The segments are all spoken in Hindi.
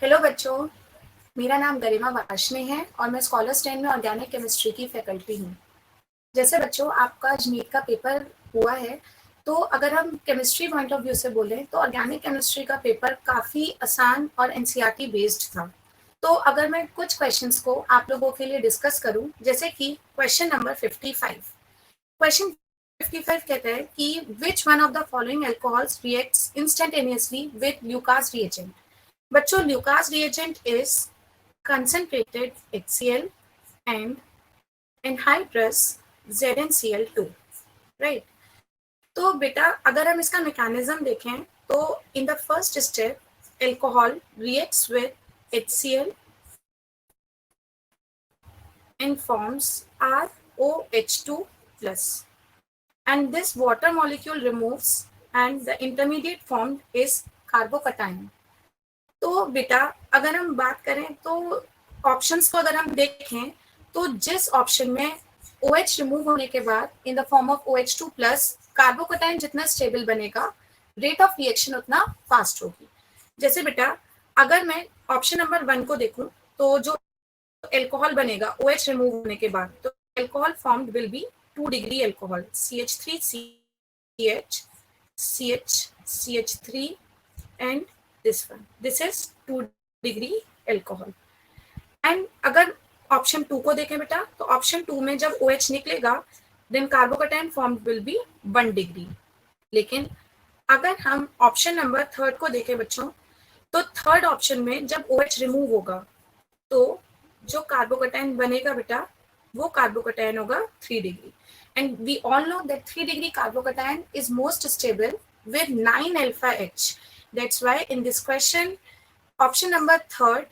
हेलो बच्चों, मेरा नाम गरिमा वार्ष्णेय है और मैं स्कॉलर्स 10 में ऑर्गेनिक केमिस्ट्री की फैकल्टी हूँ। जैसे बच्चों आपका आज नीट का पेपर हुआ है, तो अगर हम केमिस्ट्री पॉइंट ऑफ व्यू से बोलें तो ऑर्गेनिक केमिस्ट्री का पेपर काफ़ी आसान और एनसीईआरटी बेस्ड था। तो अगर मैं कुछ क्वेश्चंस को आप लोगों के लिए डिस्कस करूँ, जैसे कि क्वेश्चन नंबर 55। क्वेश्चन 55 कहता है कि which one of the following alcohols reacts instantaneously with Lucas reagent. बच्चों, Lucas reagent is concentrated HCl and anhydrous ZnCl2, right. तो बेटा अगर हम इसका मैकेनिज्म देखें तो in the first step alcohol reacts with HCl and forms ROH2 plus, and this water molecule removes and the intermediate formed is carbocation. तो बेटा अगर हम बात करें तो ऑप्शंस को अगर हम देखें तो जिस ऑप्शन में OH रिमूव होने के बाद in the form of OH2 plus कार्बोकटाइन जितना स्टेबल बनेगा, रेट ऑफ रिएक्शन उतना फास्ट होगी। जैसे बेटा अगर मैं ऑप्शन नंबर 1 को देखूं तो जो एल्कोहल बनेगा OH रिमूव होने के बाद, तो alcohol formed will be 2 degree alcohol CH3CH CH3 and this one, this is 2 degree alcohol. And अगर ऑप्शन 2 को देखें बेटा तो ऑप्शन 2 में जब OH निकलेगा then carbocation form will be 1 degree. लेकिन अगर हम ऑप्शन नंबर 3 को देखें बच्चों, तो थर्ड ऑप्शन में जब OH रिमूव होगा तो जो कार्बोकटाइन बनेगा बेटा वो कार्बोकटाइन होगा 3 degree. And we all know that 3 degree carbocation is most stable with 9 alpha H. That's why in this question option number 3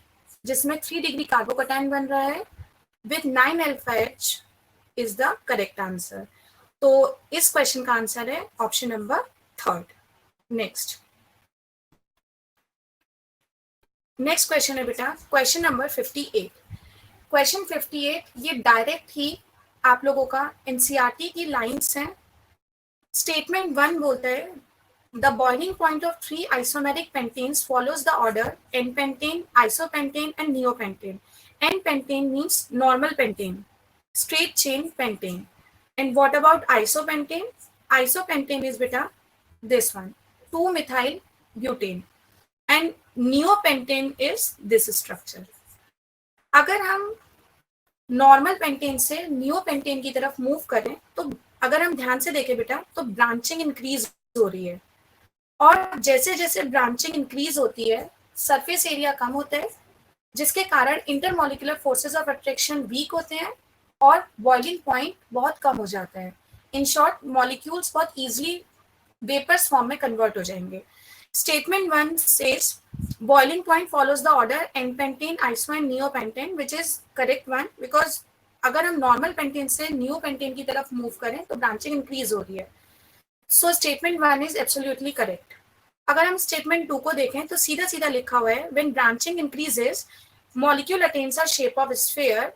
जिसमें 3 डिग्री कार्बोकटाइन बन रहा है with 9 alpha H is the correct answer. तो इस क्वेश्चन का आंसर है ऑप्शन नंबर 3. नेक्स्ट क्वेश्चन है बेटा क्वेश्चन नंबर 58. क्वेश्चन 58 ये डायरेक्ट ही आप लोगों का एनसीईआरटी की लाइंस हैं। स्टेटमेंट 1 बोलता है the boiling point of 3 isomeric pentanes follows the order N-pentane, isopentane and neopentane. N-pentane means normal pentane, straight chain pentane. And what about isopentane? Isopentane is beta this one, 2-methyl butane. And neopentane is this structure. अगर हम नॉर्मल पेंटेन से नियोपेंटेन की तरफ मूव करें तो अगर हम ध्यान से देखें बेटा तो ब्रांचिंग इंक्रीज हो रही है, और जैसे जैसे ब्रांचिंग इंक्रीज होती है सरफेस एरिया कम होता है, जिसके कारण intermolecular forces of attraction weak होते हैं और बॉइलिंग पॉइंट बहुत कम हो जाता है। इन शॉर्ट मॉलिक्यूल्स बहुत इजीली वेपर्स फॉर्म में कन्वर्ट हो जाएंगे। Statement 1 says boiling point follows the order N-pentane, iso and neopentane, which is correct one, because अगर हम नॉर्मल पेंटेन से नियोपेंटेन की तरफ मूव करें तो ब्रांचिंग इंक्रीज हो रही है। So statement 1 is absolutely correct. अगर हम स्टेटमेंट 2 को देखें तो सीधा सीधा लिखा हुआ है when branching increases molecule attains a shape of sphere,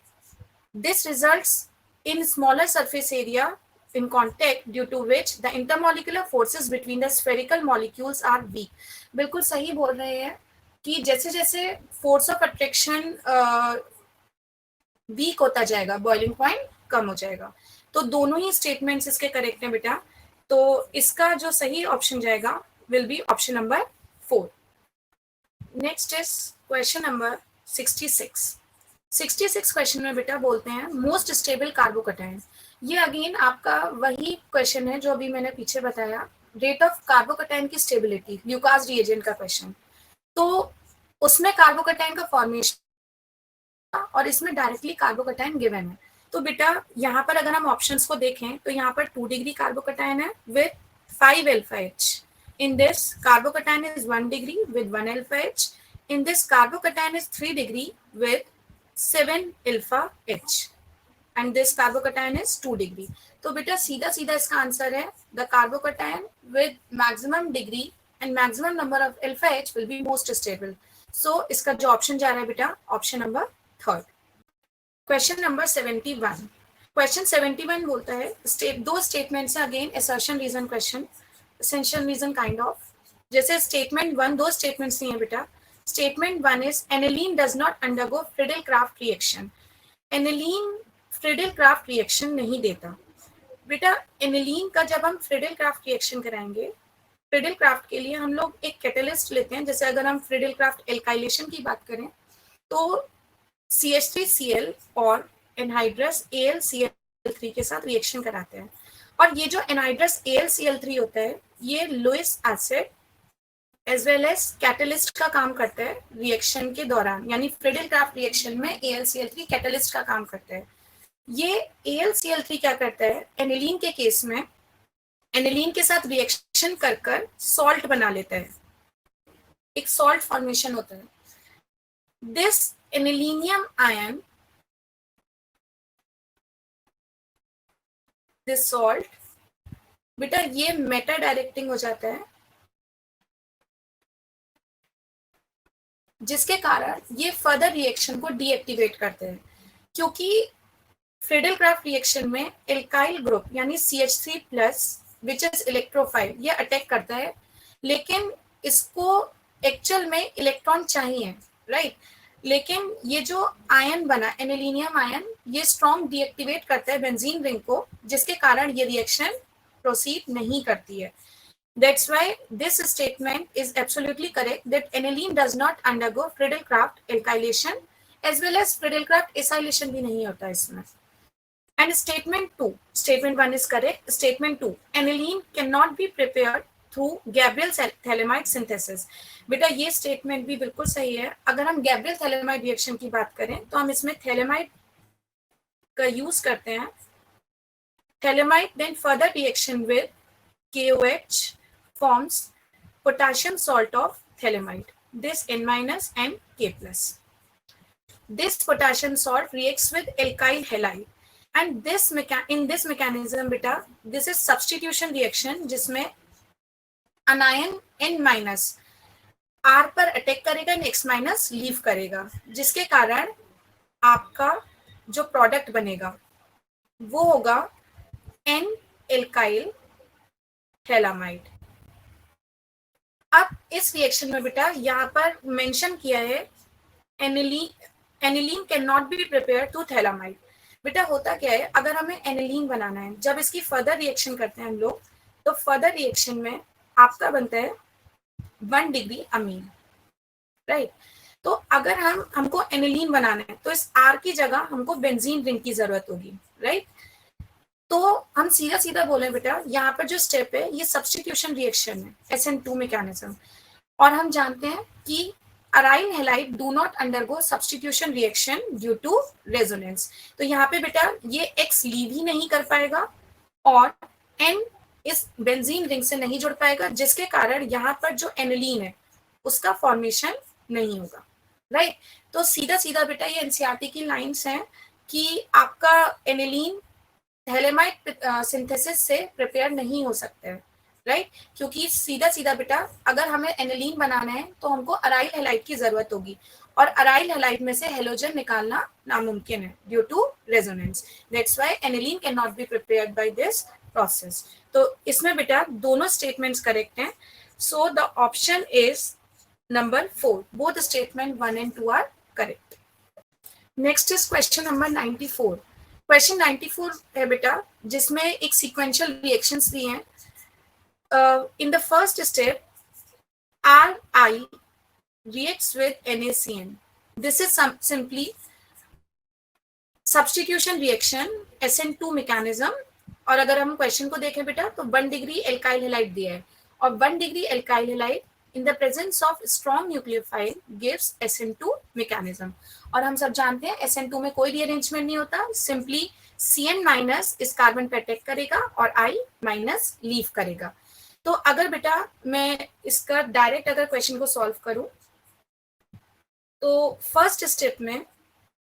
this results in smaller surface area in contact due to which the intermolecular forces between the spherical molecules are weak. बिल्कुल सही बोल रहे हैं कि जैसे जैसे फोर्स ऑफ अट्रैक्शन वीक होता जाएगा बॉइलिंग पॉइंट कम हो जाएगा। तो दोनों ही स्टेटमेंट्स इसके करेक्ट हैं बेटा। तो इसका जो सही ऑप्शन जाएगा will be option number 4. Next is question number 66. 66 question में बेटा बोलते हैं मोस्ट स्टेबल कार्बोकटाइन। ये अगेन आपका वही क्वेश्चन है जो अभी मैंने पीछे बताया, रेट ऑफ कार्बोकटाइन की स्टेबिलिटी, ल्यूकास रिएजेंट का क्वेश्चन। तो उसमें कार्बोकटाइन का फॉर्मेशन और इसमें डायरेक्टली कार्बोकटाइन गिवन है। तो बेटा यहाँ पर अगर हम ऑप्शंस को देखें तो यहाँ पर 2 डिग्री कार्बोकटाइन है with 5 alpha H. In this कार्बोकटाइन is 1 degree with 1 alpha H. In this कार्बोकटाइन is 3 degree with 7 alpha H. And this कार्बोकटाइन is 2 degree. तो बेटा सीधा सीधा इसका आंसर है the कार्बोकटाइन with maximum degree and maximum number of alpha H will be most stable. So इसका जो ऑप्शन जा रहा है बेटा option number 3. Question number 71. Question 71 बोलता है दो स्टेटमेंट्स हैं, again assertion reason question, essential reason kind of. जैसे स्टेटमेंट 1 दो स्टेटमेंट्स नहीं है बेटा। Statement 1 is aniline does not undergo Friedel-Crafts reaction. Aniline Friedel-Crafts reaction नहीं देता. बेटा एनिलीन का जब हम फ्रिडल-क्राफ्ट रिएक्शन कराएंगे, फ्रिडल-क्राफ्ट के लिए हम लोग एक कैटलिस्ट लेते हैं. जैसे अगर हम फ्रिडल-क्राफ्ट एल्काइलेशन की बात करें तो CH3Cl और एनहाइड्रस AlCl3 के साथ रिएक्शन कराते हैं. और ये जो एनहाइड्रस AlCl3 होता है ये Lewis acid as well as catalyst का काम करता है रिएक्शन के दौरान. यानी फ्रिडल-क्राफ्ट रिएक्शन में AlCl3 कैटलिस्ट का काम करता है. ये AlCl3 क्या करता है, एनिलीन के केस में एनिलीन के साथ रिएक्शन कर कर सॉल्ट बना लेता है. एक सॉल्ट फॉर्मेशन होता है. This anilinium ion, this salt, बेटा ये मेटा डायरेक्टिंग हो जाता है, जिसके कारण ये फर्दर रिएक्शन को डीएक्टिवेट करते हैं. क्योंकि फ्रिडल-क्राफ्ट रिएक्शन में एल्काइल ग्रुप यानी CH3 plus which is electrophile ये अटैक करता है, लेकिन इसको एक्चुअल में इलेक्ट्रॉन चाहिए, राइट. लेकिन ये जो आयन बना एनिलीनियम आयन ये स्ट्रॉन्ग डीएक्टिवेट करता है बेंजीन रिंग को, जिसके कारण ये रिएक्शन प्रोसीड नहीं करती है. That's why this statement is absolutely correct that aniline does not undergo Friedel-Crafts alkylation as well as Friedel-Crafts acylation भी नहीं होता इसमें. And statement 2, statement 1 is correct. Statement 2, aniline cannot be prepared through Gabriel-Thalamide synthesis. बेटा ये statement भी बिल्कुल सही है. अगर हम Gabriel-Thalamide reaction की बात करें तो हम इसमें Thalamide का यूज करते हैं. Thalamide then further reaction with KOH forms potassium salt of thalamide, this N- and K+. This potassium salt reacts with alkyl halide and in this mechanism beta this is substitution reaction जिसमें anion N- R पर अटैक करेगा and X- लीव करेगा, जिसके कारण आपका जो प्रोडक्ट बनेगा वो होगा N-alkyl हैलामाइड. अब इस रिएक्शन में बेटा यहाँ पर मेंशन किया है aniline can not be prepared to phthalimide. बेटा होता क्या है, अगर हमें एनिलीन बनाना है, जब इसकी फर्दर रिएक्शन करते हैं हम लोग तो फर्दर रिएक्शन में आपका बनता है 1 डिग्री अमीन, राइट. तो अगर हमको एनिलीन बनाना है तो इस R की जगह हमको बेंजीन रिंग की जरूरत होगी, राइट. तो हम सीधा सीधा बोले बेटा यहाँ पर जो स्टेप है ये सब्स्टिट्यूशन रिएक्शन है, SN2 मैकेनिज्म. और हम जानते हैं कि aryl halide do not undergo substitution reaction due to resonance. तो यहाँ पे बेटा ये X लीव ही नहीं कर पाएगा और N इस बेंजीन रिंग से नहीं जुड़ पाएगा, जिसके कारण यहाँ पर जो एनिलीन है उसका फॉर्मेशन नहीं होगा, राइट. तो सीधा सीधा बेटा ये एनसीईआरटी की लाइंस हैं कि आपका एनिलीन थैलेमाइड सिंथेसिस से प्रिपेयर नहीं हो सकते हैं, राइट. क्योंकि सीधा सीधा बेटा अगर हमें एनिलीन बनाना है तो हमको अराइल हैलाइड की जरूरत होगी और अराइल हैलाइड में से हेलोजन निकालना नामुमकिन है due to resonance. That's why aniline can not be prepared by this process. तो इसमें बेटा दोनों स्टेटमेंट्स करेक्ट हैं. So the option is number 4. Both statement 1 and 2 are correct. Next is question number 94. Question 94 है बेटा जिसमें एक सीक्वेंशियल रिएक्शंस दी हैं. In the first step Ri reacts with NaCN. This is simply substitution reaction SN2 mechanism. और अगर हम क्वेश्चन को देखें बेटा तो 1 डिग्री एल्काइल हैलाइड दिया है और 1 degree alkyl halide in the presence of strong nucleophile gives SN2 mechanism. और हम सब जानते हैं SN2 में कोई रीअरेंजमेंट नहीं होता, सिंपली CN- इस कार्बन पे अटैक करेगा और I- लीव करेगा. तो अगर बेटा मैं इसका डायरेक्ट अगर क्वेश्चन को सॉल्व करूं तो फर्स्ट स्टेप में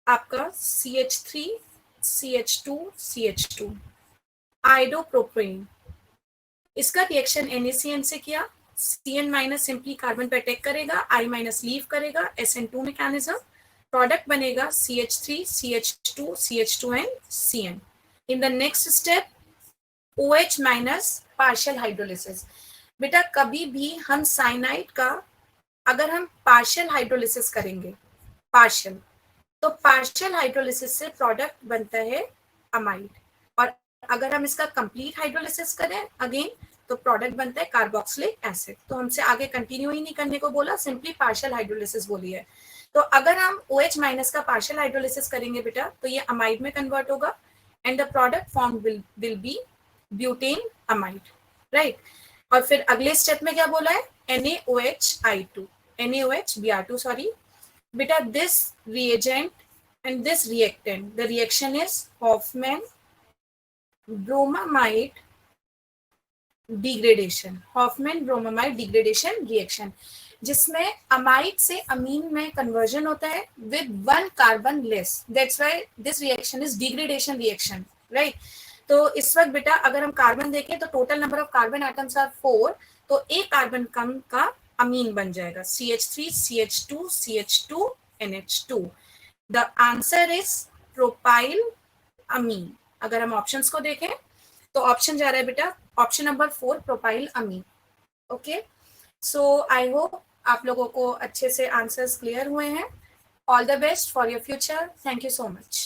आपका CH3 CH2 CH2 आइडोप्रोपेन, इसका रिएक्शन NaCN से किया, CN- सिंपली कार्बन पे अटैक करेगा, I- लीव करेगा, SN2 मैकेनिज्म, प्रोडक्ट बनेगा CH3 CH2 CH2 and CN. In the next step OH- partial hydrolysis. बेटा कभी भी हम साइनाइड का अगर हम पार्शियल हाइड्रोलिसिस करेंगे, पार्शियल, तो पार्शियल हाइड्रोलिसिस से प्रोडक्ट बनता है अमाइड, और अगर हम इसका कंप्लीट हाइड्रोलिसिस करें अगेन तो प्रोडक्ट बनता है कार्बोक्सिलिक एसिड। तो हमसे आगे कंटिन्यू ही नहीं करने को बोला, सिंपली पार्शियल हाइड्रोलिसिस बोली है। तो अगर हम OH माइनस का पार्शियल हाइड्रोलिसिस करेंगे बेटा तो ये अमाइड में कन्वर्ट होगा and the product form will B butane amide, right. और फिर अगले स्टेप में क्या बोला है, NaOHI2, NaOHBr2 सॉरी बेटा, this reagent and this reactant, the reaction is Hoffman bromamide degradation, Hoffman bromamide degradation reaction, जिसमें अमाइड से अमीन में कन्वर्जन होता है with 1 carbon less, that's why this reaction is degradation reaction, right. तो इस वक्त बेटा अगर हम कार्बन देखें तो total number of carbon atoms are 4, तो एक कार्बन कम का अमीन बन जाएगा CH3 CH2 CH2 NH2। The answer is propyl amine. अगर हम ऑप्शंस को देखें तो ऑप्शन जा रहा है बेटा option number 4 propyl amine. Okay, so I hope आप लोगों को अच्छे से आंसर्स क्लियर हुए हैं। All the best for your future, thank you so much.